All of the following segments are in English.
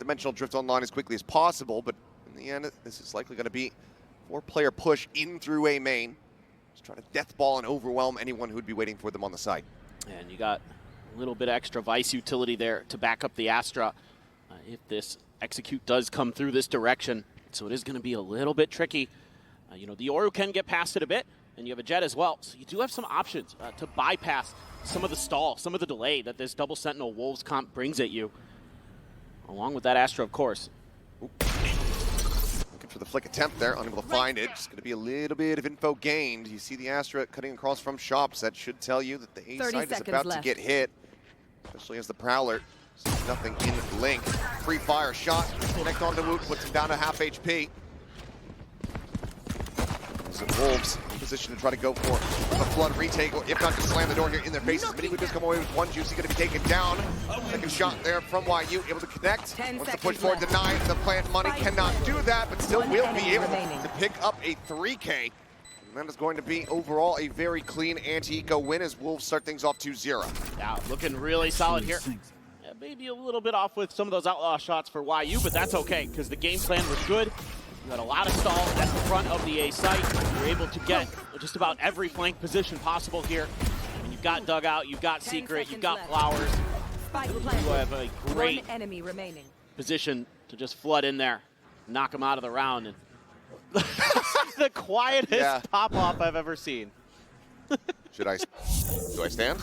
Dimensional Drift online as quickly as possible, but in the end, this is likely going to be 4-player push in through A main. Just trying to death ball and overwhelm anyone who would be waiting for them on the site. And you got a little bit of extra Vice utility there to back up the Astra if this execute does come through this direction. So it is going to be a little bit tricky. You know, the Yoru can get past it a bit, and you have a Jet as well. So you do have some options to bypass some of the stall, some of the delay that this double Sentinel Wolves comp brings at you. Along with that Astra, of course. Looking for the flick attempt there, unable to find it. Just going to be a little bit of info gained. You see the Astra cutting across from shops. That should tell you that the A site is about to get hit, especially as the Prowler sees nothing in Link. Free fire shot, connect onto Woot, puts him down to half HP. Wolves in position to try to go for a flood retake, or if not to slam the door here in their faces. Mini does come away with one. Juicy going to be taken down. Second shot there from YU, able to connect. Wants to push forward, denied. The plant money cannot do that, but still will be able to pick up a 3K. And that is going to be overall a very clean anti-eco win as Wolves start things off 2-0. Yeah, looking really solid here. Yeah, maybe a little bit off with some of those outlaw shots for YU, but that's okay because the game plan was good. You had a lot of stall at the front of the A site. You're able to get just about every flank position possible here. And you've got Dugout, you've got Secret, you've got Flowers. You have a great position to just flood in there, knock them out of the round. And the quietest pop-off I've ever seen. Do I stand?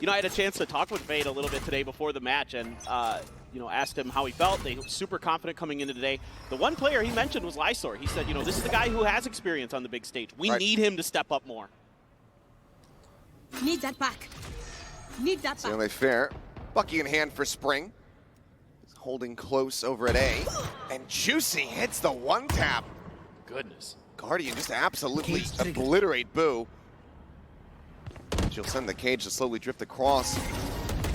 You know, I had a chance to talk with Fade a little bit today before the match, and you know, asked him how he felt. They were super confident coming into today. The one player he mentioned was Lysor. He said, you know, this is the guy who has experience on the big stage. We need him to step up more. Need that back. Need that back. Only fair. Bucky in hand for Spring. He's holding close over at A. And Juicy hits the one tap. Goodness. Guardian just absolutely obliterate Boo. She'll send the cage to slowly drift across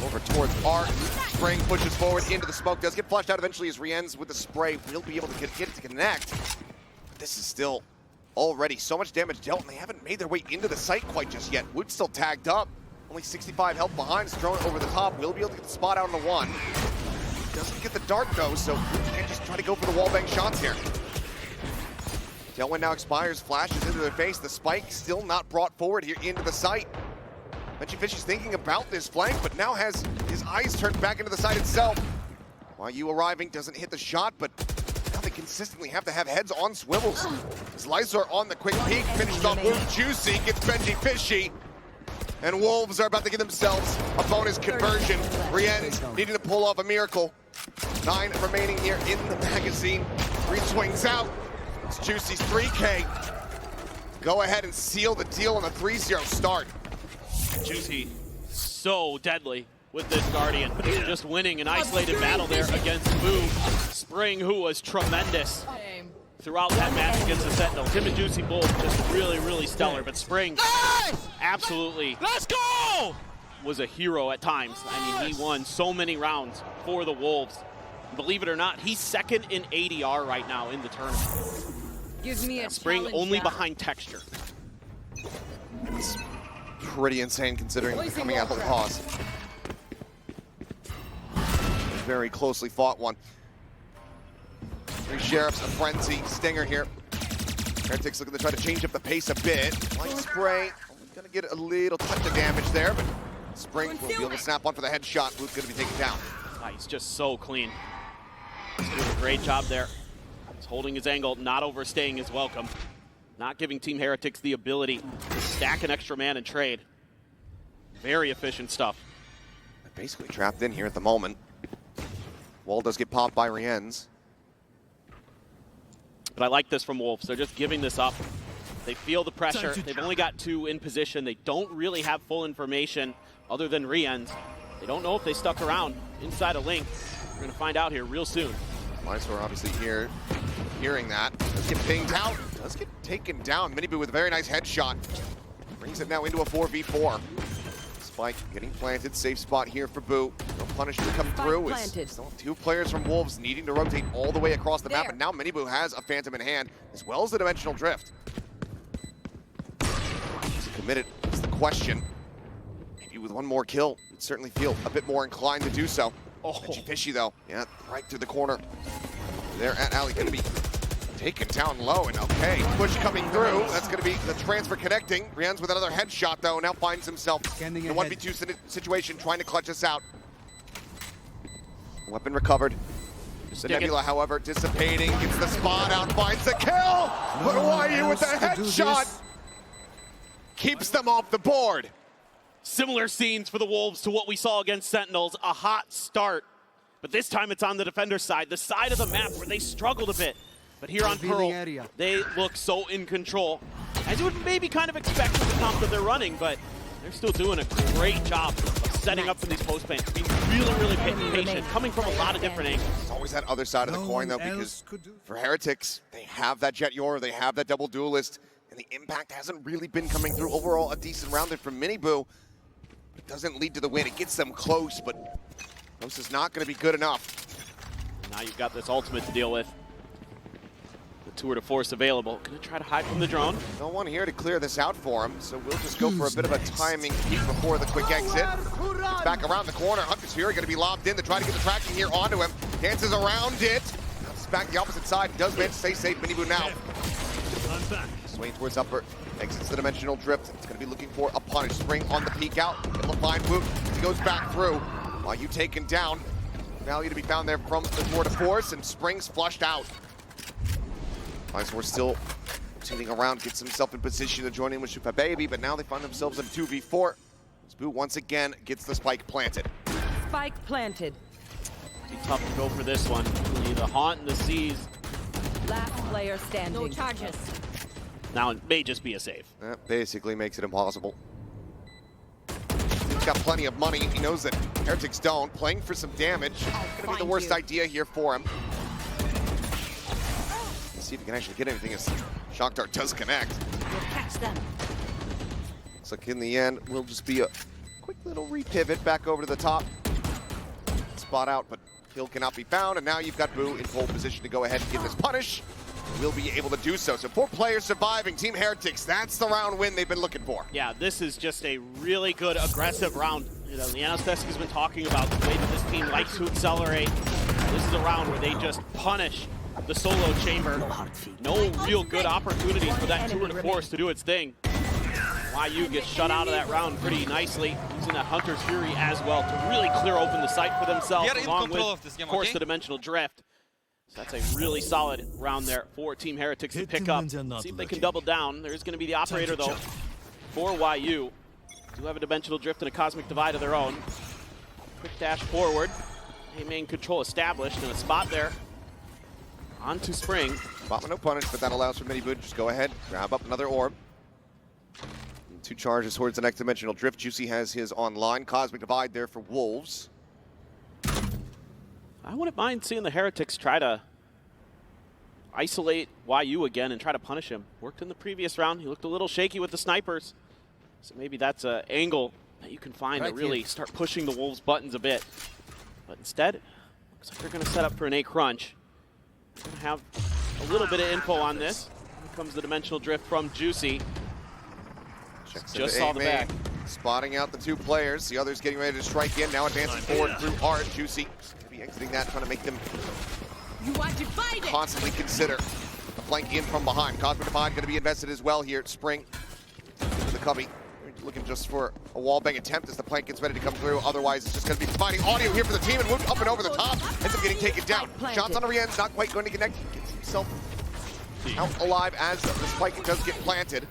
over towards Art. Spring pushes forward into the smoke, does get flushed out eventually as Rienz with the spray will be able to get it to connect. But this is still already so much damage dealt, and they haven't made their way into the site quite just yet. Wood's still tagged up, only 65 health behind, is thrown over the top, will be able to get the spot out on the one. Doesn't get the dart though, so Wood can just try to go for the wallbang shots here. Tailwind now expires, flashes into their face, the spike still not brought forward here into the site. Fish is thinking about this flank, but now has his eyes turned back into the site itself. YU arriving, doesn't hit the shot, but now they consistently have to have heads on swivels. As Lysor on the quick peek, finishes off Woot. Juicy gets Benji Fishy. And Wolves are about to give themselves a bonus conversion. Rienz needing to pull off a miracle. 9 remaining here in the magazine. 3 swings out. It's Juicy's 3K. Go ahead and seal the deal on a 3-0 start. Juicy, so deadly with this Guardian. Just winning an isolated battle there against Boo. Spring, who was tremendous throughout that match against the Sentinels. Him and Juicy both just really, really stellar. But Spring absolutely was a hero at times. I mean, he won so many rounds for the Wolves. Believe it or not, he's second in ADR right now in the tournament. Give me a Spring only behind Texture. It's pretty insane considering coming out of the pause. Very closely fought one. 3 Sheriffs, a frenzy, Stinger here. Heretics looking to try to change up the pace a bit. Light spray, only gonna get a little touch of damage there, but Spring will be able to snap one for the headshot. Blue's gonna be taken down. He's just so clean. He's doing a great job there. He's holding his angle, not overstaying his welcome. Not giving Team Heretics the ability to stack an extra man and trade. Very efficient stuff. They're basically trapped in here at the moment. Wall does get popped by Rienz. But I like this from Wolves. They're just giving this up. They feel the pressure. They've only got 2 in position. They don't really have full information other than Rienz. They don't know if they stuck around inside a Link. We're going to find out here real soon. Lysor obviously here, hearing that. Does get pinged out. Does get taken down. Miniboo with a very nice headshot. Brings it now into a 4v4. Spike getting planted. Safe spot here for Boo. No punishment come through. Still 2 players from Wolves needing to rotate all the way across the map. And now Miniboo has a Phantom in hand, as well as the Dimensional Drift. He's committed. That's the question. Maybe with one more kill, you'd certainly feel a bit more inclined to do so. Oh. Benji Fishy though, yeah, right through the corner. There at Alley, gonna be taken down low, and okay, push coming through. That's gonna be the transfer connecting. Rian's with another headshot though, now finds himself in a 1v2 situation, trying to clutch us out. Weapon recovered. The Nebula, however, dissipating, gets the spot out, finds the kill! But YU with the headshot keeps them off the board. Similar scenes for the Wolves to what we saw against Sentinels. A hot start, but this time it's on the defender side, the side of the map where they struggled a bit. But here on Pearl, they look so in control, as you would maybe kind of expect with the comp that they're running, but they're still doing a great job of setting up for these post plants, being really, really patient, coming from a lot of different angles. It's always that other side of the coin, though, because for Heretics, they have that Jet Yor, they have that double duelist, and the impact hasn't really been coming through. Overall, a decent round there from Miniboo. It doesn't lead to the win. It gets them close, but close is not going to be good enough. Now you've got this ultimate to deal with. The tour de force available. Gonna try to hide from the drone. No one here to clear this out for him, so we'll just go for a bit of a timing peek before the quick exit. It's back around the corner. Hunter's Fury gonna be lobbed in to try to get the tracking here onto him. Dances around it. Comes back the opposite side. Does manage to stay safe. Miniboo now. Swaying towards upper. Exits the dimensional drift. It's gonna be looking for a punish. Spring on the peek out. It'll find Woot. He goes back through. While you taken down. Value to be found there from the tour de force, and Spring's flushed out. We're still rotating around, gets himself in position to join in with Shufa Baby, but now they find themselves in 2v4. Boo once again gets the spike planted. Spike planted. Be tough to go for this one. The haunt and the seas. Last player standing. No charges. Now it may just be a save. That basically makes it impossible. He's got plenty of money. He knows that Heretics don't. Playing for some damage. Gonna be the worst idea here for him. See if he can actually get anything as Shock Dart does connect. We'll catch them. Looks like in the end, we'll just be a quick little repivot back over to the top. Spot out, but kill cannot be found, and now you've got Boo in pole position to go ahead and get this punish. We'll be able to do so. So 4 players surviving. Team Heretics, that's the round win they've been looking for. Yeah, this is just a really good aggressive round. You know, Lianosteski's been talking about the way that this team likes to accelerate. This is a round where they just punish the solo chamber. No real good opportunities for that tour de force to do its thing. YU gets shut out of that round pretty nicely, using that Hunter's Fury as well to really clear open the site for themselves, along with, of course, the dimensional drift. So that's a really solid round there for Team Heretics to pick up. See if they can double down. There's going to be the operator, though, for YU. Do have a dimensional drift and a cosmic divide of their own. Quick dash forward. Main control established, and a spot there. On to Spring. Spot with no punish, but that allows for Miniboo to just go ahead, grab up another orb. And 2 charges towards the next dimensional drift. Juicy has his online. Cosmic divide there for Wolves. I wouldn't mind seeing the Heretics try to isolate YU again and try to punish him. Worked in the previous round. He looked a little shaky with the snipers. So maybe that's an angle that you can find to really start pushing the Wolves' buttons a bit. But instead, looks like they're going to set up for an A crunch. They're going to have a little bit of info on this. Here comes the dimensional drift from Juicy. Just saw the back. Spotting out the 2 players. The other's getting ready to strike in. Now advancing forward through Art. Juicy exiting that, trying to make them constantly consider the flank in from behind. Cosmic Divide going to be invested as well here at Spring. Into the cubby. Looking just for a wallbang attempt as the plank gets ready to come through. Otherwise, it's just going to be providing audio here for the team, and moved up and over the top. Ends up getting taken down. Shots on the Rien's not quite going to connect. Gets himself out alive as the spike does get planted.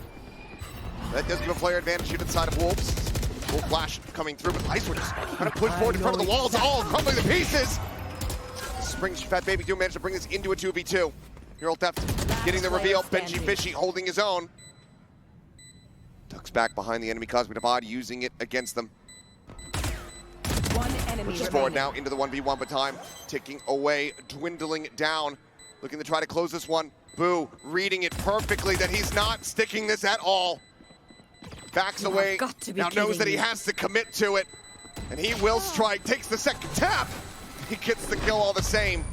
That does give a player advantage here to the side of Wolves. Full flash coming through, but Ice just kind of push forward in front of the walls, all crumbling to pieces. Spring's Fat Baby do manage to bring this into a 2v2. Hero Theft getting the reveal. Benji Fishy holding his own. Ducks back behind the enemy Cosmic Divide, using it against them. Pushes forward now into the 1v1, but time ticking away, dwindling down. Looking to try to close this one. Boo reading it perfectly that he's not sticking this at all. Backs away, now knows that he has to commit to it. And he will strike, takes the second tap. He gets the kill all the same.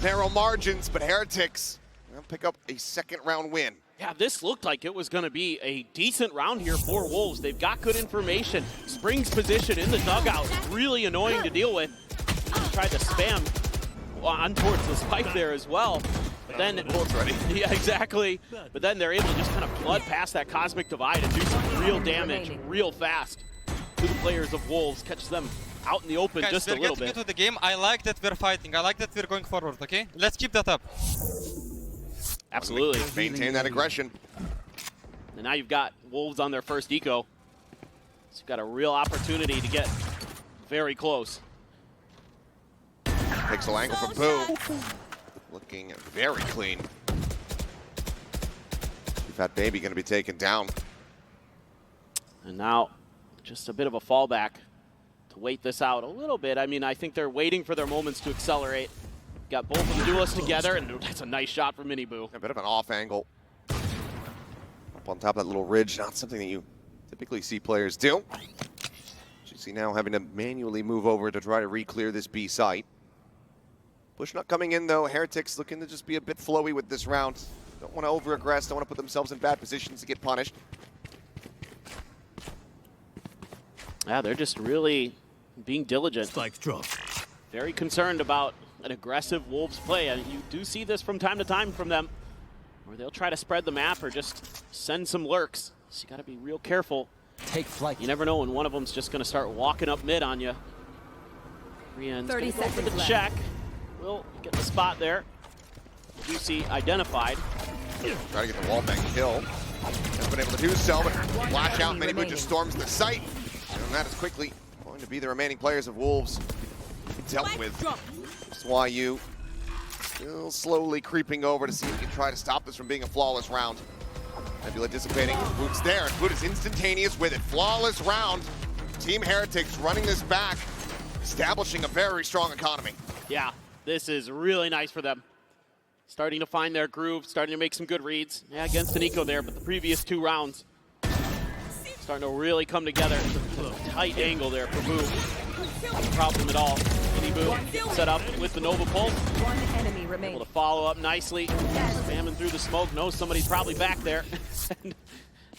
Narrow margins, but Heretics will pick up a 2nd round win. Yeah, this looked like it was going to be a decent round here for Wolves. They've got good information. Spring's position in the dugout, really annoying to deal with. tried to spam on towards the spike there as well. But then, ready. Yeah, exactly. But then they're able to just kind of flood past that Cosmic Divide and do some real damage real fast to the players of Wolves. Catches them out in the open just a little bit. Guys, we're getting into the game. I like that we're fighting. I like that we're going forward, okay? Let's keep that up. Absolutely. Maintain that aggression. And now you've got Wolves on their first eco. So you've got a real opportunity to get very close. Pixel angle from Boo. Looking very clean. Fat Baby going to be taken down. And now just a bit of a fallback to wait this out a little bit. I mean, I think they're waiting for their moments to accelerate. Got both of the duelists together, and that's a nice shot from Miniboo. A bit of an off angle. Up on top of that little ridge, not something that you typically see players do. GC now having to manually move over to try to re-clear this B site. Push not coming in though. Heretics looking to just be a bit flowy with this round. Don't want to over-aggress, don't want to put themselves in bad positions to get punished. Yeah, they're just really being diligent. Spike drop. Very concerned about an aggressive Wolves play. And you do see this from time to time from them, where they'll try to spread the map or just send some lurks. So you got to be real careful. Take flight. You never know when one of them's just going to start walking up mid on you. Rian's 30 gonna go for the seconds check. Will get the spot there. UC identified. Try to get the wall bang kill. Has been able to do so, but flash out. Miniboo just storms the site. And that is quickly going to be the remaining players of Wolves dealt with. YU still slowly creeping over to see if he can try to stop this from being a flawless round. Nebula dissipating. Boot's there, and Boot is instantaneous with it. Flawless round. Team Heretics running this back, establishing a very strong economy. Yeah, this is really nice for them. Starting to find their groove, starting to make some good reads. Yeah, against an eco there, but the previous 2 rounds starting to really come together. It's a tight angle there for Boo. No problem at all. Miniboo set up with the Nova Pulse. One enemy remaining. Able to follow up nicely. Spamming through the smoke. Knows somebody's probably back there. And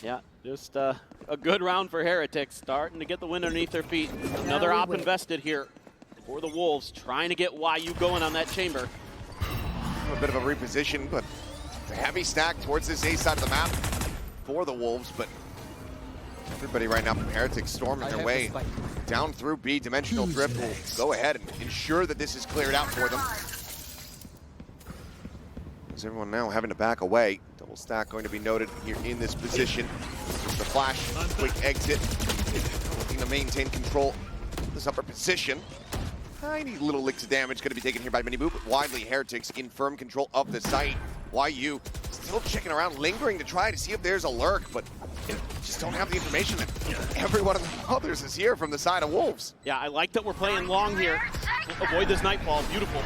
yeah, just a good round for Heretics. Starting to get the wind underneath their feet. Another op invested here for the Wolves. Trying to get YU going on that chamber. A bit of a reposition, but a heavy stack towards this A side of the map for the Wolves, but everybody right now from Heretics storming their way down through B. Dimensional Drift will go ahead and ensure that this is cleared out for them. Is everyone now having to back away? Double stack going to be noted here in this position. Just a flash, quick exit. Looking to maintain control of this upper position. Tiny little licks of damage going to be taken here by Miniboo, but widely Heretics in firm control of the site. YU still checking around, lingering to try to see if there's a lurk, but just don't have the information that every one of the others is here from the side of Wolves. Yeah, I like that we're playing long here. Avoid this Nightfall, beautiful.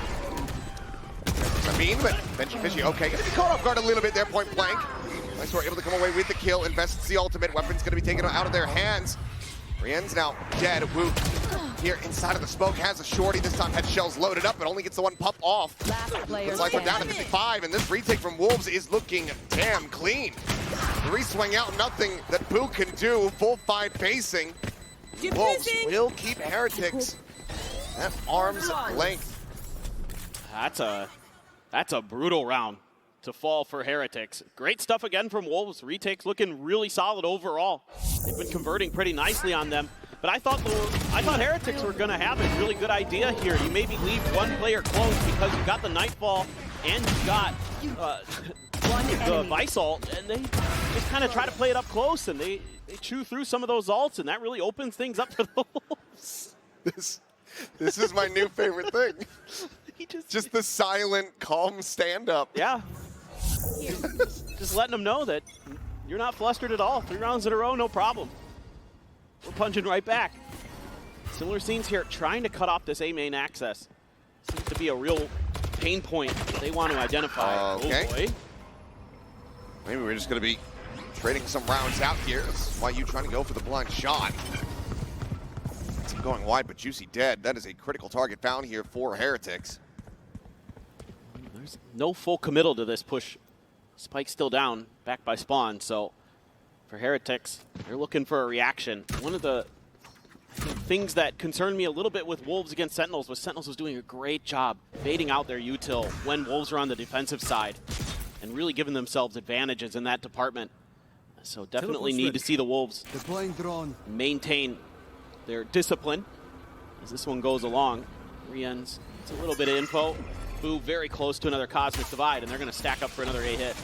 I mean, but Benchy Fishy, okay, gonna be caught off guard a little bit there, point blank. Nice, we're able to come away with the kill. Invests the ultimate, weapon's gonna be taken out of their hands. Rian's now dead. Woot here inside of the smoke has a shorty. This time head shells loaded up, but only gets the one pop off. Looks like we're down to 55, and this retake from Wolves is looking damn clean. The re-swing out, nothing that Boo can do. Full 5 facing. Wolves will keep Heretics at arm's length. That's a brutal round to fall for Heretics. Great stuff again from Wolves. Retakes looking really solid overall. They've been converting pretty nicely on them. But I thought Heretics were going to have a really good idea here. You maybe leave one player close because you got the Nightfall and you got the Vice ult, and they just kind of try to play it up close, and they chew through some of those ults, and that really opens things up for the Wolves. This is my new favorite thing. Just the silent, calm stand-up. Yeah. Just letting them know that you're not flustered at all. 3 rounds in a row, no problem. We're punching right back. Similar scenes here, trying to cut off this A main access. Seems to be a real pain point they want to identify. Okay. Oh boy. Maybe we're just going to be trading some rounds out here. That's why you trying to go for the blind shot. It's going wide, but Juicy dead. That is a critical target found here for Heretics. There's no full committal to this push. Spike's still down, back by Spawn, so for Heretics, they're looking for a reaction. One of the things that concerned me a little bit with Wolves against Sentinels was Sentinels was doing a great job baiting out their util when Wolves were on the defensive side and really giving themselves advantages in that department. So definitely need to see the Wolves maintain their discipline as this one goes along. Rien's, it's a little bit of info. Boo very close to another Cosmic Divide, and they're going to stack up for another A hit.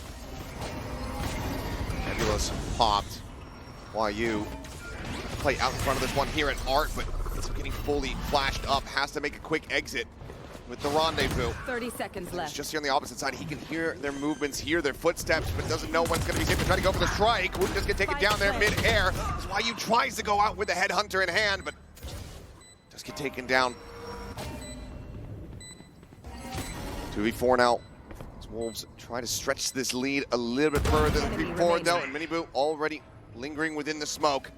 Nebulous popped. YU play out in front of this one here at Art, but it's getting fully flashed up. Has to make a quick exit with the rendezvous. 30 seconds left. It's just here on the opposite side. He can hear their movements, hear their footsteps, but doesn't know when's going to be safe to try to go for the strike. Would just get taken down there mid-air. That's why YU tries to go out with the headhunter in hand, but just get taken down. 2v4 now. As Wolves try to stretch this lead a little bit further than before, though, and Miniboo already lingering within the smoke.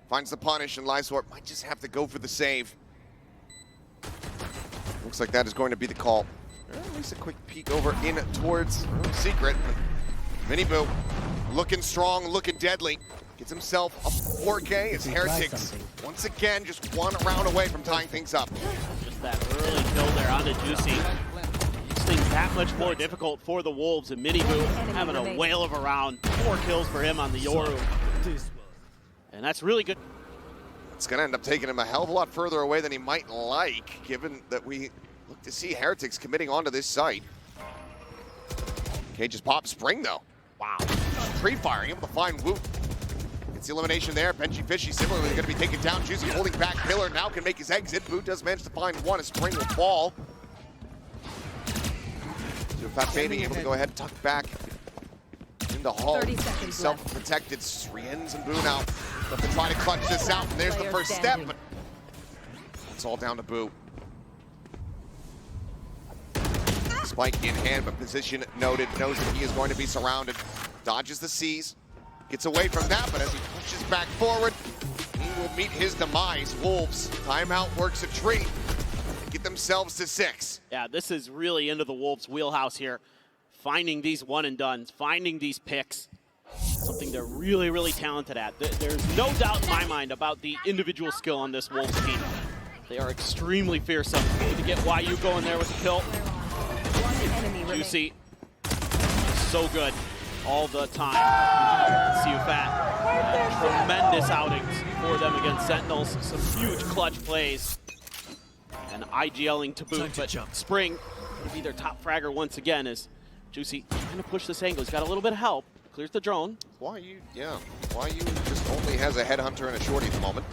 Finds the punish, and Lysor might just have to go for the save. Looks like that is going to be the call. Or at least a quick peek over in towards Secret. Miniboo looking strong, looking deadly. Gets himself a 4K as Heretics once again just one round away from tying things up. Just that early kill there onto Juicy. Makes things that much more difficult for the Wolves, and Miniboo having a whale of a round. 4 kills for him on the Yoru. And that's really good. It's going to end up taking him a hell of a lot further away than he might like, given that we look to see Heretics committing onto this site. Cage's pop Spring, though. Wow. Pre-firing, able to find Woot. Gets the elimination there. Benji Fishy similarly going to be taken down. Juicy holding back. Pillar now can make his exit. Woot does manage to find one as Spring will fall. So Fat Baby able to go ahead and tuck back into Hull. Self-protected. Rien's and Boo now. Have to try to clutch this out, and there's the first step, but it's all down to Boo. Spike in hand, but position noted, knows that he is going to be surrounded. Dodges the C's, gets away from that, but as he pushes back forward, he will meet his demise. Wolves, timeout works a treat. They get themselves to 6. Yeah, this is really into the Wolves' wheelhouse here. Finding these one and dones, finding these picks. Something they're really, really talented at. There's no doubt in my mind about the individual skill on this Wolves team. They are extremely fearsome. To get YU going there with the kill. Juicy, so good all the time. See you Fat. Tremendous outings for them against Sentinels. Some huge clutch plays. And IGLing to boot, but Spring will be their top fragger once again as Juicy trying to push this angle. He's got a little bit of help. Clears the drone. YU just only has a headhunter and a shorty at the moment.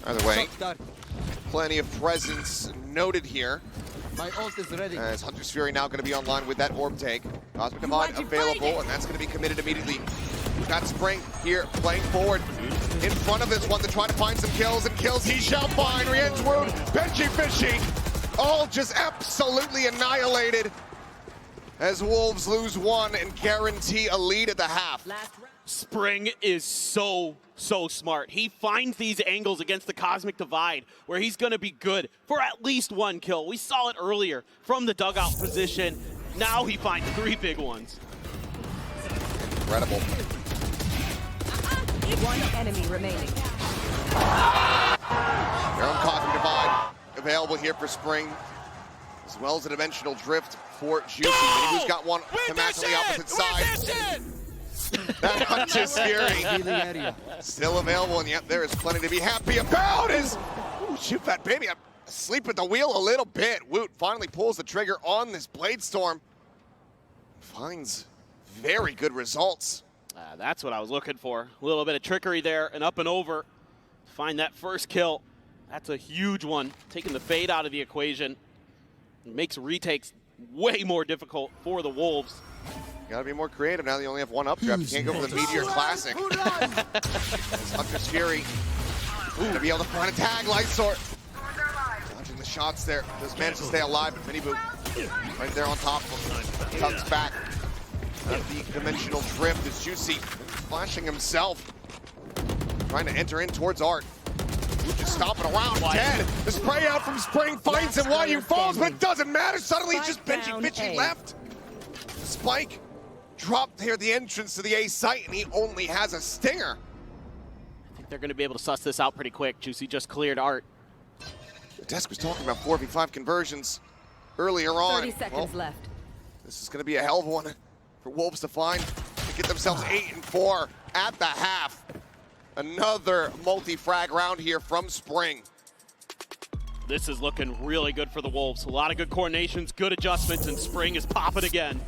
Either way, plenty of presence noted here. My ult is ready. As Hunter's Fury now going to be online with that orb take. Cosmic Divide available, and that's going to be committed immediately. We've got Spring here playing forward in front of this one to try to find some kills, and kills he shall find. Rien's wound, Benji Fishy, all just absolutely annihilated as Wolves lose 1 and guarantee a lead at the half. Spring is so smart. He finds these angles against the Cosmic Divide where he's going to be good for at least 1 kill. We saw it earlier from the dugout position. Now he finds 3 big ones. Incredible. 1 enemy remaining. Their own Cosmic Divide available here for Spring, as well as a Dimensional Drift for Juicy. Who's got one to match on the opposite side. That Hunter's Fury still available, and yet there is plenty to be happy about. Shoot that baby, I'm asleep at the wheel a little bit. Woot finally pulls the trigger on this Blade Storm. Finds very good results. That's what I was looking for. A little bit of trickery there, and up and over. Find that first kill. That's a huge one. Taking the fade out of the equation. It makes retakes way more difficult for the Wolves. Gotta be more creative now that you only have 1 updraft. You can't go for the Meteor Classic. Hunter's Fury gonna be able to find a tag. Lysor dodging the shots there. Does manage to stay alive, but Miniboo right there on top of him. Tucks back. The Dimensional Drift is Juicy flashing himself. Trying to enter in towards Art. Just stomping around. 10. The spray out from Spring finds him while you falls, but it doesn't matter. Suddenly it's just Benji Fishy left. The Spike dropped here at the entrance to the A site, and he only has a stinger. I think they're going to be able to suss this out pretty quick. Juicy just cleared Art. The desk was talking about 4v5 conversions earlier on. 30 seconds left. This is going to be a hell of one for Wolves to find, to get themselves 8-4 at the half. Another multi-frag round here from Spring. This is looking really good for the Wolves. A lot of good coordinations, good adjustments, and Spring is popping again.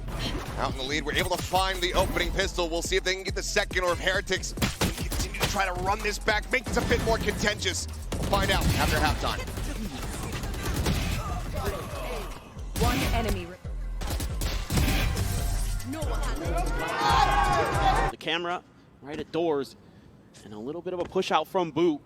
Out in the lead, we're able to find the opening pistol. We'll see if they can get the second, or if Heretics can continue to try to run this back, make this a bit more contentious. We'll find out after halftime. One enemy. The camera right at doors, and a little bit of a push out from Boot.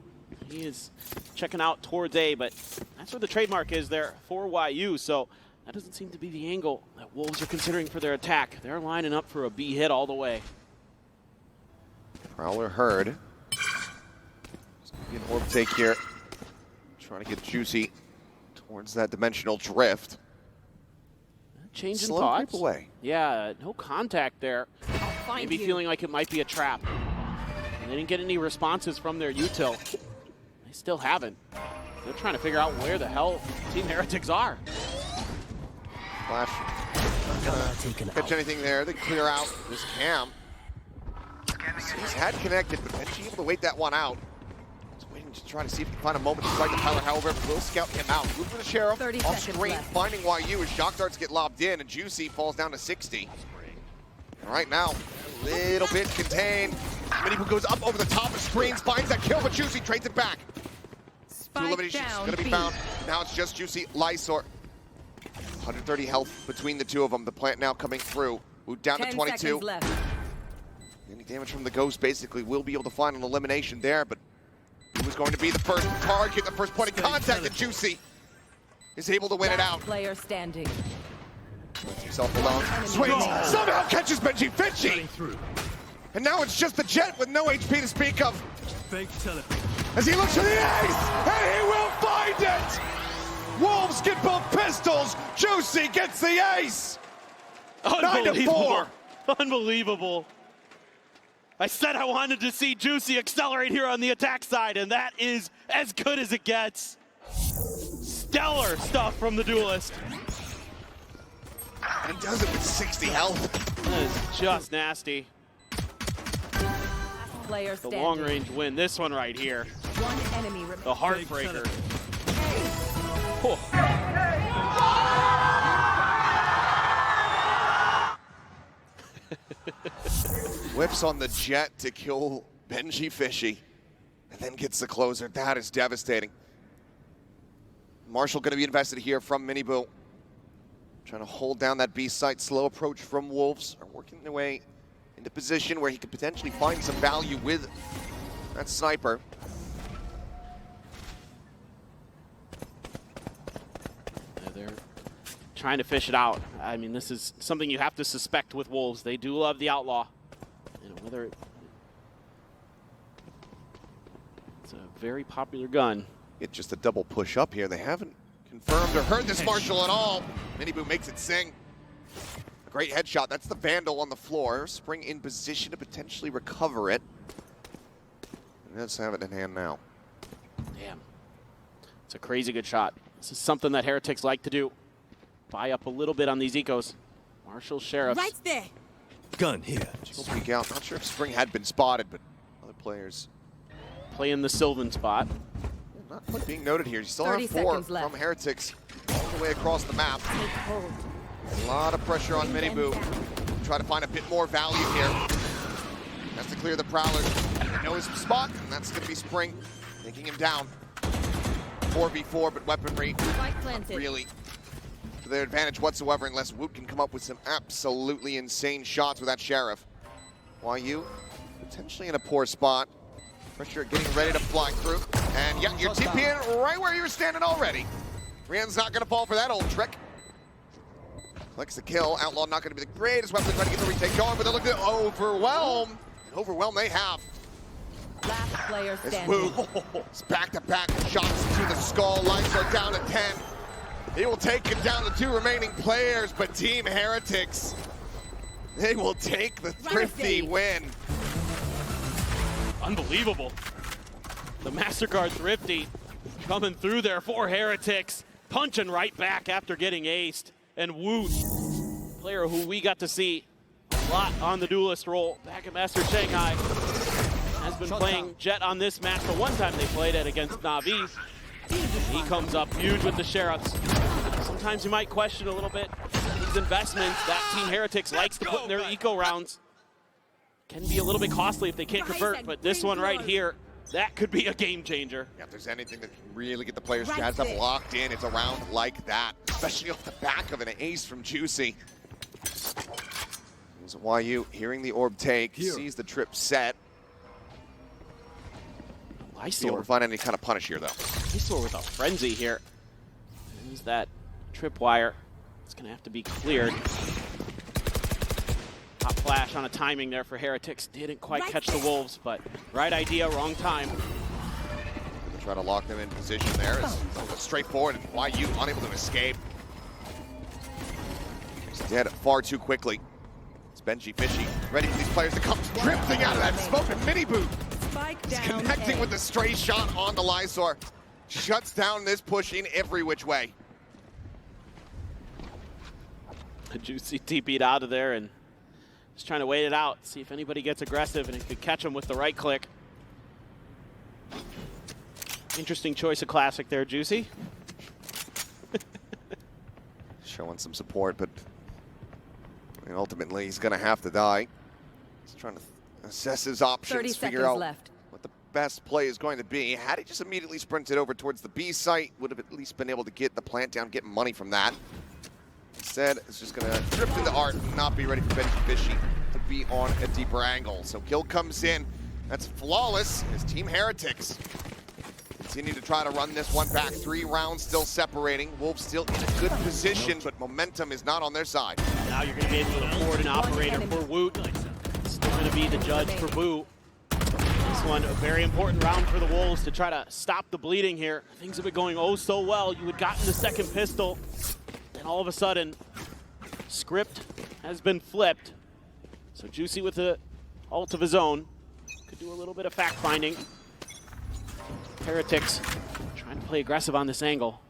He is checking out towards A, but that's where the trademark is there for YU, so that doesn't seem to be the angle that Wolves are considering for their attack. They're lining up for a B hit all the way. Prowler heard. An orb take here. Trying to get Juicy towards that dimensional drift. Change in Slow thoughts. creep away. Yeah, no contact there. Maybe feeling like it might be a trap. And they didn't get any responses from their util. They still haven't. They're trying to figure out where the hell Team Heretics are. Flash. Not gonna catch anything there. They clear out this cam. He's had connected, but Benji able to wait that one out. He's waiting to try to see if he can find a moment to strike the pilot. However, will scout him out. Move for the Sheriff. 30 off seconds screen, left. finding YU as shock darts get lobbed in, and Juicy falls down to 60. And right now, a little bit contained. Minibu goes up over the top of screens, finds that kill, but Juicy trades it back. Two eliminations going to be found. Now it's just Juicy, Lysor. 130 health between the two of them. The plant now coming through. Moved down to 10 22. seconds left. Any damage from the Ghost basically will be able to find an elimination there, but who was going to be the first target, the first point of contact, and Juicy is able to win it out. Player standing. Puts himself alone. Swings, somehow catches Benji Finchie! And now it's just the Jet with no HP to speak of. As he looks for the ace, and he will find it! Wolves get both pistols, Juicy gets the ace! 9-4. Unbelievable. I said I wanted to see Juicy accelerate here on the attack side, and that is as good as it gets. Stellar stuff from the duelist. And he does it with 60 health. That is just nasty. Player The standing. long range win. This one right here. One enemy remaining. The heartbreaker. Oh. Whips on the Jet to kill Benji Fishy, and then gets the closer. That is devastating. Marshall going to be invested here from Miniboo. Trying to hold down that B site. Slow approach from Wolves. Are working their way into position where he could potentially find some value with that sniper. They're trying to fish it out. I mean, this is something you have to suspect with Wolves. They do love the Outlaw. You know, whether it's a very popular gun. It's just a double push up here. They haven't confirmed or heard this Marshall at all. Miniboo makes it sing. A great headshot. That's the Vandal on the floor. Spring in position to potentially recover it. And let's have it in hand now. Damn. It's a crazy good shot. This is something that Heretics like to do. Buy up a little bit on these ecos. Marshall, Sheriff. Right there. Gun here. We'll peek out. Not sure if Spring had been spotted, but other players Playing the Sylvan spot. not quite being noted here. You still 30 have 4 seconds left. from Heretics all the way across the map. Take hold. A lot of pressure on Miniboo. Try to find a bit more value here. Has to clear the Prowler. He knows his spot, and that's going to be Spring, taking him down. 4v4, but weaponry Spike planted. really to their advantage whatsoever unless Woot can come up with some absolutely insane shots with that Sheriff. YU potentially in a poor spot. Pressure getting ready to fly through. And yeah, you're TPing right where you were standing already. Rian's not going to fall for that old trick. Clicks the kill. Outlaw not going to be the greatest weapon trying to get the retake going, but they look to overwhelm. And overwhelm they have. Last player It's standing. Woot. It's back-to-back shots to the skull. Lights are down to 10. He will take it down to 2 remaining players, but Team Heretics They will take the thrifty win. Unbelievable. The MasterCard Thrifty coming through there for Heretics, punching right back after getting aced. And Woot, player who we got to see a lot on the duelist role back at Master Shanghai, has been playing Jet on this match. The one time they played it against Na'Vi, he comes up huge with the Sheriffs. Sometimes you might question a little bit these investments that Team Heretics likes to put in their eco rounds. Can be a little bit costly if they can't convert, but this one right here, that could be a game changer. Yeah, if there's anything that can really get the players jazzed up, locked in, it's a round like that, especially off the back of an ace from Juicy. YU hearing the orb take, sees the trip set. Be able to find any kind of punish here, though. Lysor with a frenzy here. There's that tripwire. It's going to have to be cleared. Hot flash on a timing there for Heretics. Didn't quite catch the Wolves, but right idea, wrong time. Gonna try to lock them in position there. It's straightforward, and YU unable to escape. He's dead far too quickly. It's Benji Fishy ready for these players to come drifting out of that smoke and mini boot. He's connecting with the stray shot on the Lysor. Shuts down this push in every which way. Juicy TP'd out of there and just trying to wait it out, see if anybody gets aggressive and he could catch him with the right click. Interesting choice of classic there, Juicy. Showing some support, but ultimately he's going to have to die. He's trying to assess his options, figure out what the best play is going to be. Had he just immediately sprinted over towards the B site, would have at least been able to get the plant down, get money from that. Instead, it's just going to drift into Art and not be ready for Benji Fishy to be on a deeper angle. So kill comes in. That's flawless as Team Heretics continue to try to run this one back. 3 rounds still separating. Wolves still in a good position, but momentum is not on their side. Now you're going to be able to afford an operator for Woot. Still going to be the judge for Woot. This one, a very important round for the Wolves to try to stop the bleeding here. Things have been going oh so well. You had gotten the second pistol, and all of a sudden, script has been flipped. So Juicy with the ult of his own could do a little bit of fact-finding. Heretics trying to play aggressive on this angle,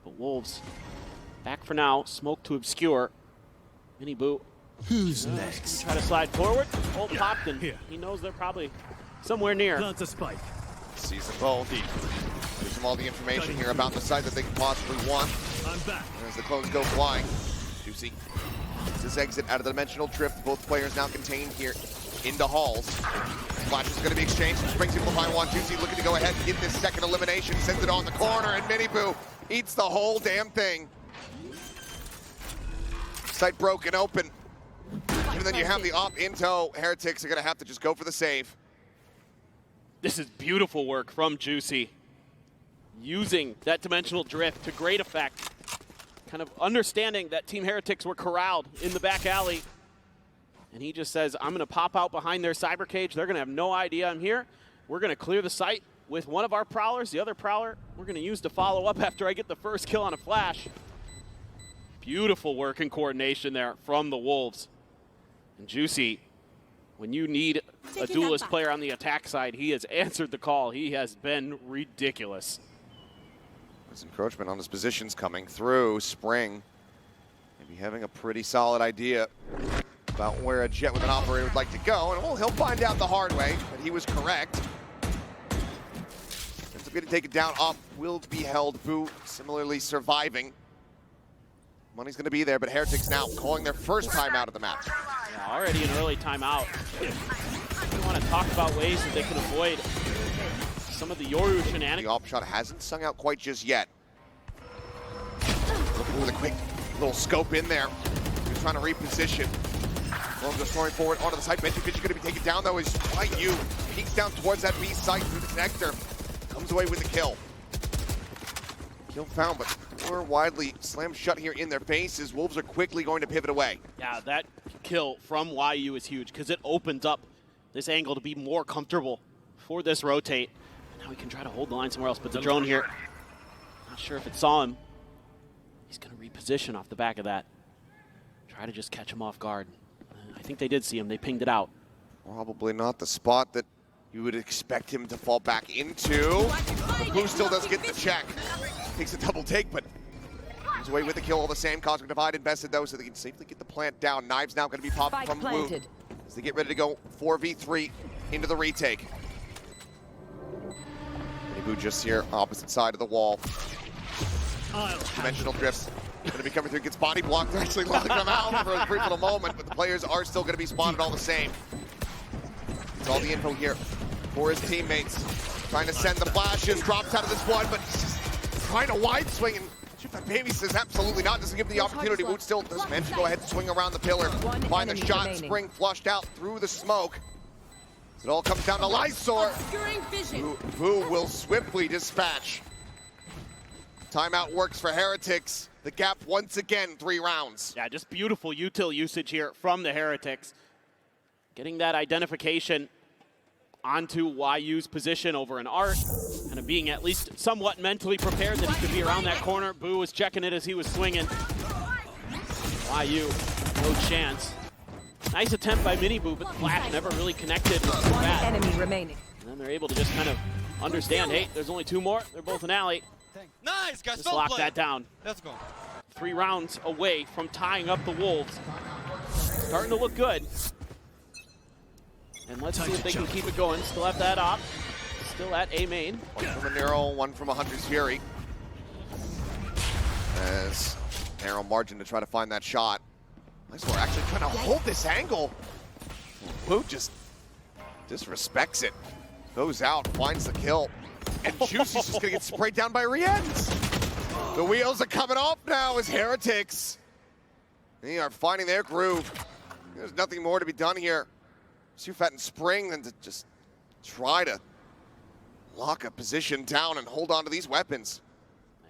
but Wolves back for now. Smoke to obscure. Mini boot. Who's next? Try to slide forward. Ult popped, and he knows they're probably somewhere near. Plant a spike. Sees them both. Gives them all the information here about the site that they can possibly want. I'm back. And as the clones go flying, Juicy this exit out of the dimensional drift. Both players now contained here into halls. Flash is going to be exchanged. Springs people behind one. Juicy looking to go ahead and get this second elimination. Sends it on the corner, and Miniboo eats the whole damn thing. Site broken open. And then you have the op in tow. Heretics are going to have to just go for the save. This is beautiful work from Juicy. Using that dimensional drift to great effect. Kind of understanding that Team Heretics were corralled in the back alley. And he just says, I'm going to pop out behind their cyber cage. They're going to have no idea I'm here. We're going to clear the site with one of our prowlers. The other prowler we're going to use to follow up after I get the first kill on a flash. Beautiful work and coordination there from the Wolves. And Juicy, when you need a duelist player on the attack side, he has answered the call. He has been ridiculous. There's encroachment on his positions coming through. Spring maybe having a pretty solid idea about where a Jet with an operator would like to go, and well, he'll find out the hard way that he was correct. Ends up getting taken down. Up will be held. Boo similarly surviving. Money's going to be there, but Heretics now calling their first time out of the match. Yeah, already an early timeout. We want to talk about ways that they can avoid some of the Yoru shenanigans. The op shot hasn't sung out quite just yet. Looking with a quick little scope in there. He's trying to reposition. Well, just throwing forward onto the site. Benji Fishy going to be taken down though as YU peeks down towards that B site through the connector. Comes away with the kill. Kill found, but door widely slammed shut here in their faces. Wolves are quickly going to pivot away. Yeah, that kill from YU is huge because it opens up this angle to be more comfortable for this rotate. Now we can try to hold the line somewhere else, but the drone here, not sure if it saw him. He's going to reposition off the back of that. Try to just catch him off guard. think they did see him. They pinged it out. Probably not the spot that you would expect him to fall back into. Boo still does get the check. Takes a double take, but he's away with the kill all the same. Cosmic Divide invested though, so they can safely get the plant down. Knives now going to be popping from Wu as they get ready to go 4v3 into the retake. Boo just here, opposite side of the wall. Dimensional drifts. Going to be coming through, gets body blocked. They're actually locking him out for a brief little moment, but the players are still going to be spotted all the same. It's all the info here for his teammates. Trying to send the flashes, drops out of this one, but he's just trying to wide swing, and Baby says absolutely not, doesn't give the opportunity. Woot still does manage to go ahead and swing around the pillar. Find the shot, Spring flushed out through the smoke. It all comes down to Lysor, who will swiftly dispatch. Timeout works for Heretics. The gap once again, 3 rounds. Yeah, just beautiful util usage here from the Heretics. Getting that identification onto YU's position over an Art, kind of being at least somewhat mentally prepared that he could be around that corner. Boo was checking it as he was swinging. YU, no chance. Nice attempt by Mini Boo, but the flash never really connected. One enemy remaining. And then they're able to just kind of understand, hey, there's only 2 more. They're both in alley. Nice, guys. Just lock that down. Let's go. 3 rounds away from tying up the Wolves. Starting to look good. And let's see if they can keep it going. Still have that op. Still at A main. One from a Nero, one from a Hunter's Fury. As narrow margin to try to find that shot. Lysor actually trying to hold this angle. Wu just disrespects it. Goes out, finds the kill. And Juicy's just gonna get sprayed down by Rienz. The wheels are coming off now as Heretics. They are finding their groove. There's nothing more to be done here. Sufat and Spring than to just try to lock a position down and hold on to these weapons.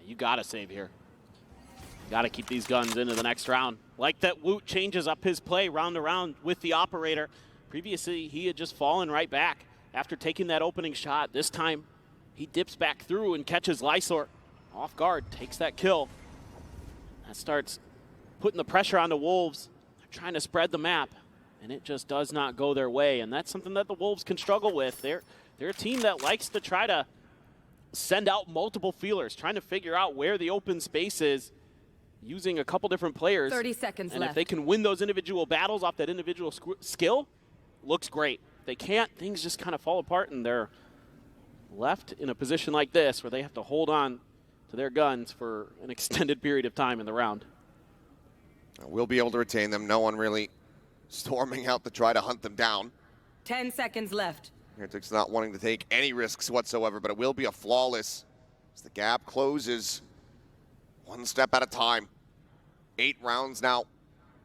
You gotta save here. You gotta keep these guns into the next round. Like that Woot changes up his play round to round with the operator. Previously, he had just fallen right back after taking that opening shot. This time, he dips back through and catches Lysor off guard, takes that kill. That starts putting the pressure on the Wolves. They're trying to spread the map, and it just does not go their way. And that's something that the Wolves can struggle with. They're a team that likes to try to send out multiple feelers, trying to figure out where the open space is, using a couple different players. 30 seconds and left. if they can win those individual battles off that individual skill, looks great. If they can't, things just kind of fall apart, and they're left in a position like this where they have to hold on to their guns for an extended period of time in the round. We'll be able to retain them. No one really storming out to try to hunt them down. 10 seconds left. Heretics not wanting to take any risks whatsoever, but it will be a flawless as the gap closes one step at a time. 8 rounds now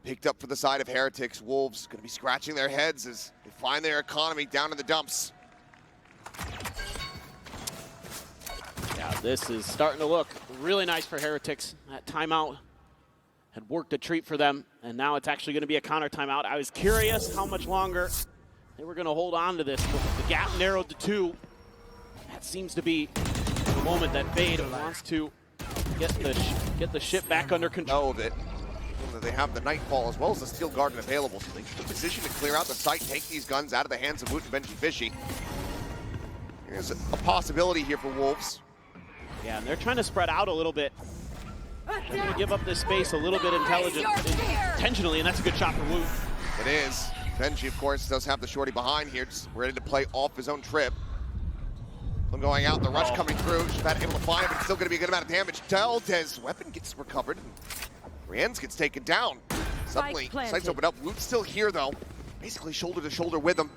picked up for the side of Heretics. Wolves going to be scratching their heads as they find their economy down in the dumps. Yeah, this is starting to look really nice for Heretics. That timeout had worked a treat for them, and now it's actually going to be a counter timeout. I was curious how much longer they were going to hold on to this, but the gap narrowed to 2. That seems to be the moment that Fade wants to get the ship back under control. Know that they have the Nightfall as well as the Steel Garden available, so they should be positioned to clear out the site, take these guns out of the hands of Woot and Benji Fishy. There's a possibility here for Wolves. Yeah, and they're trying to spread out a little bit. They're going to give up this space a little bit intentionally, and that's a good shot for Woot. It is. Benji, of course, does have the shorty behind here, just ready to play off his own trip. Him going out, the rush coming through. Shabbat able to find it, but it's still going to be a good amount of damage. Delta's weapon gets recovered. Rienz gets taken down. Suddenly, sights open up. Woot's still here, though. Basically shoulder to shoulder with him.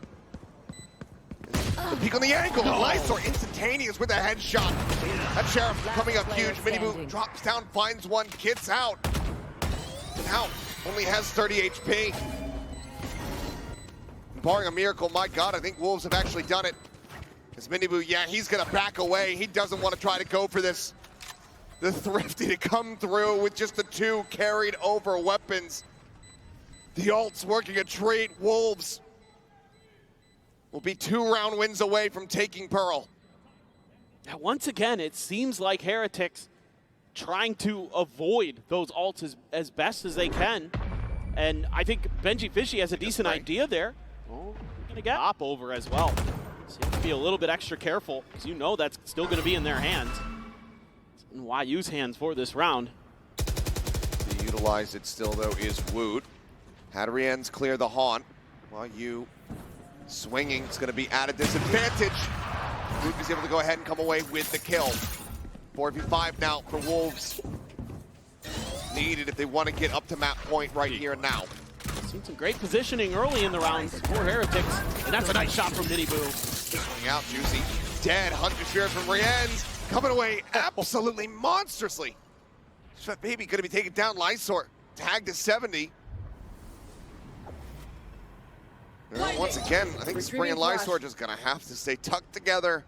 The peek on the angle. Lysor instantaneous with a headshot. That Sheriff coming up huge. Mini-Boo drops down, finds one, gets out. Now, only has 30 HP. Barring a miracle, my God, I think Wolves have actually done it. As Mini-Boo, yeah, he's gonna back away. He doesn't want to try to go for this. The Thrifty to come through with just the 2 carried over weapons. The ult's working a treat. Wolves will be 2-round wins away from taking Pearl. Now, once again, it seems like Heretics trying to avoid those ults as best as they can. And I think Benji Fishy has a decent idea there. Oh, we're gonna get op over as well. So you have to be a little bit extra careful, because you know that's still gonna be in their hands. It's in YU's hands for this round. To utilize it still though is Woot. Hadrian's clear the haunt. YU swinging, it's gonna be at a disadvantage. Woot is able to go ahead and come away with the kill. 4v5 now for Wolves. Needed if they want to get up to map point right here and now. Seen some great positioning early in the rounds for Heretics, and that's a nice shot from Nitty Boo. Swing out, Juicy. Dead. Hunter Spirit from Rienz. Coming away absolutely monstrously. That baby going to be taken down. Lysor tagged to 70. And once again, I think Spring and Lysor just going to have to stay tucked together,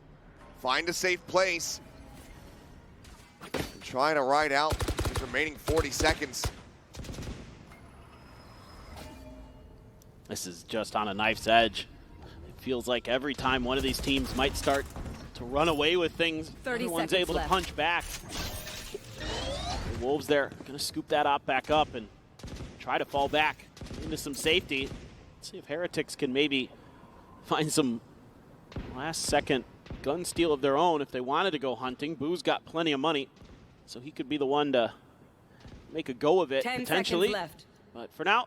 find a safe place, and try to ride out the remaining 40 seconds. This is just on a knife's edge. It feels like every time one of these teams might start to run away with things, everyone's able to punch back. The Wolves there gonna scoop that op back up and try to fall back into some safety. Let's see if Heretics can maybe find some last second gun steal of their own if they wanted to go hunting. Boo's got plenty of money, so he could be the one to make a go of it 10 potentially. seconds left. But for now,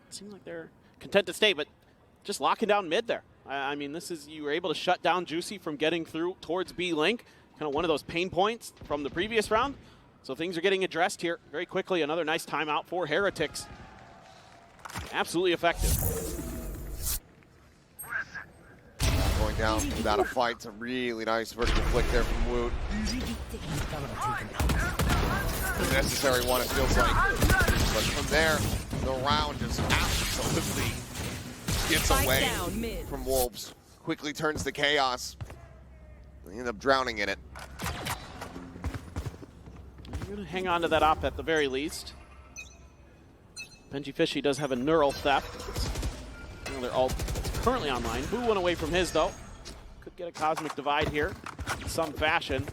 it seems like they're content to stay, but just locking down mid there. I mean, this is, you were able to shut down Juicy from getting through towards B-Link, kind of one of those pain points from the previous round. So things are getting addressed here very quickly. Another nice timeout for Heretics. Absolutely effective. Going down without a fight. It's a really nice vertical flick there from Woot. The necessary one, it feels like. But from there, the round just absolutely gets away from Wolves. Quickly turns to chaos. They end up drowning in it. You're going to hang on to that op at the very least. Benji Fishy does have a neural theft. You know, they're all currently online. Boo went away from his, though. Could get a cosmic divide here in some fashion.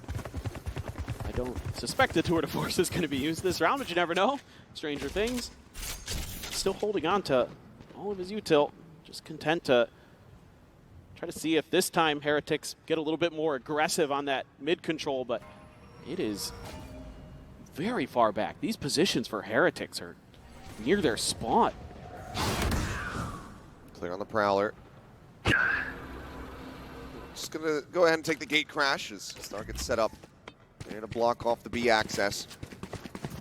I don't suspect the Tour de Force is going to be used this round, but you never know. Stranger things. Still holding on to all of his util. Just content to try to see if this time Heretics get a little bit more aggressive on that mid control, but it is very far back. These positions for Heretics are near their spawn. Clear on the Prowler. Just gonna go ahead and take the gate crash as Star gets set up there to block off the B access.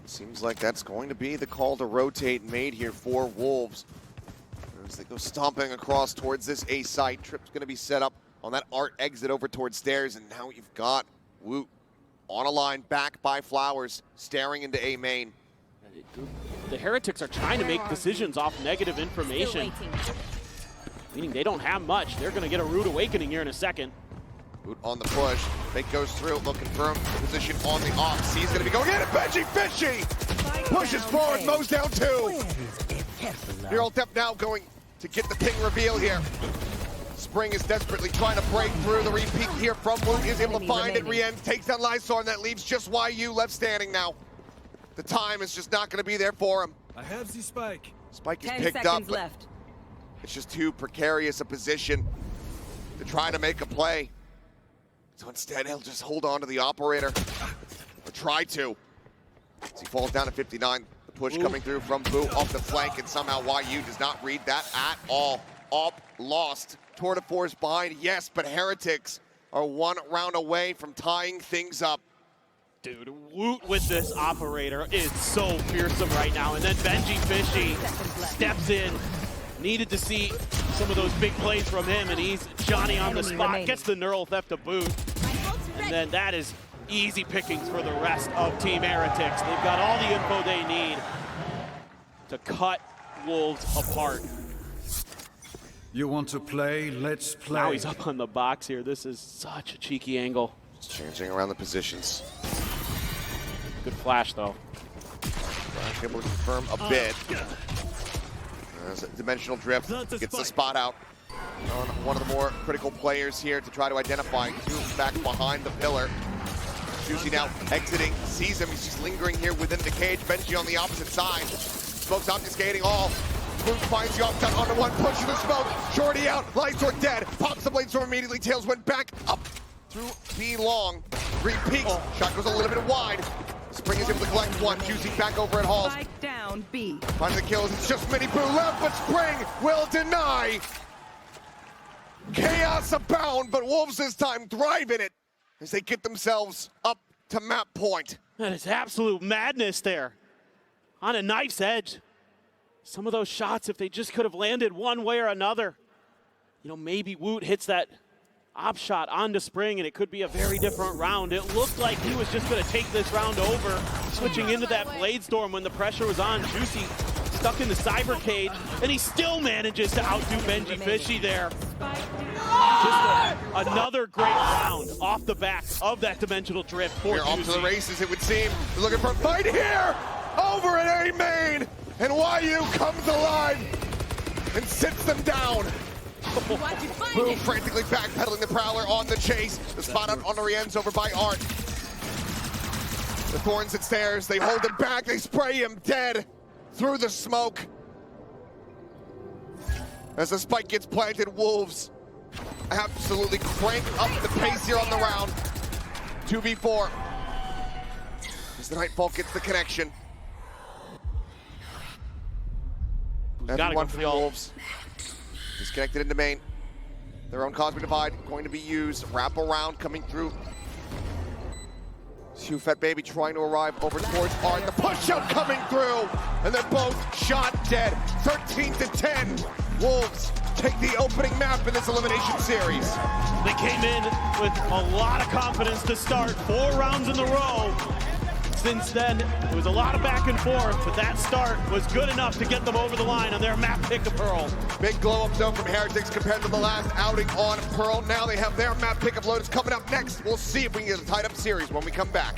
Seems like that's going to be the call to rotate made here for Wolves. As they go stomping across towards this A site, Trip's gonna be set up on that art exit over towards stairs, and now you've got Woot on a line back by Flowers, staring into A main. The Heretics are trying to make decisions off negative information, meaning they don't have much. They're going to get a rude awakening here in a second. Woot on the push. Fake goes through, looking for him. Position on the off. C's going to be going in. Benji Fishy pushes forward, mows down two. Neural Theft now going to get the ping reveal here. Spring is desperately trying to break through. The repeat here from Woot is able to find it. Rienz takes down Lysor, and that leaves just YU left standing now. The time is just not going to be there for him. I have the spike. Spike is 10 picked up, seconds but left. it's just too precarious a position to try to make a play. So instead, he'll just hold on to the operator, or try to. As he falls down to 59, the push coming through from Boo off the flank, and somehow YU does not read that at all. Up, lost. Tour de Force behind, yes, but Heretics are one round away from tying things up. Dude, Woot with this operator is so fearsome right now. And then Benji Fishy steps in. Needed to see some of those big plays from him, and he's Johnny on the spot. Gets the neural theft to boot. And then that is easy pickings for the rest of Team Heretics. They've got all the info they need to cut Wolves apart. You want to play? Let's play. Now he's up on the box here. This is such a cheeky angle. Just changing around the positions. Good flash, though. Flash able to confirm a bit. As a dimensional drift gets the spot out on one of the more critical players here to try to identify. Two back behind the pillar. Juicy now exiting, sees him. He's just lingering here within the cage. Benji on the opposite side. Smoke's obfuscating all. Boom finds the off-shot onto one, pushes the smoke. Shorty out, Lightsword dead. Pops the Bladestorm immediately, Tails went back up through B long. Repeats, shot goes a little bit wide. Spring is able to collect one, Juicy back over at Halls. Spike down B. Finding the kills, it's just Mini Boo left, but Spring will deny. Chaos abound, but Wolves this time thrive in it as they get themselves up to map point. That is absolute madness there. On a knife's edge. Some of those shots, if they just could have landed one way or another, you know, maybe Woot hits that op shot onto Spring and it could be a very different round. It looked like he was just going to take this round over, switching into that Bladestorm when the pressure was on. Juicy stuck in the cyber cage, and he still manages to outdo Benji Fishy there. Just another great round off the back of that dimensional drift for We're off Juicy. to the races, it would seem. They're looking for a fight here, over at A main, and YU comes alive and sits them down. What you find Boo it? frantically backpedaling the Prowler on the chase. The spot out on Orien's over by Art. The Thorns at stairs, they hold him back, they spray him dead through the smoke. As the spike gets planted, Wolves absolutely crank up the pace here on the round. 2v4. As the Nightfall gets the connection. Gotta Everyone go for from the ult. Wolves. Disconnected into main. Their own Cosmic Divide going to be used. Wrap around coming through. Fat Baby trying to arrive over towards Art. The push out coming through. And they're both shot dead. 13-10. Wolves take the opening map in this elimination series. They came in with a lot of confidence to start 4 rounds in a row. Since then, it was a lot of back and forth, but that start was good enough to get them over the line on their map pick of Pearl. Big glow up though from Heretics compared to the last outing on Pearl. Now they have their map pick of Lotus coming up next. We'll see if we can get a tied up series when we come back.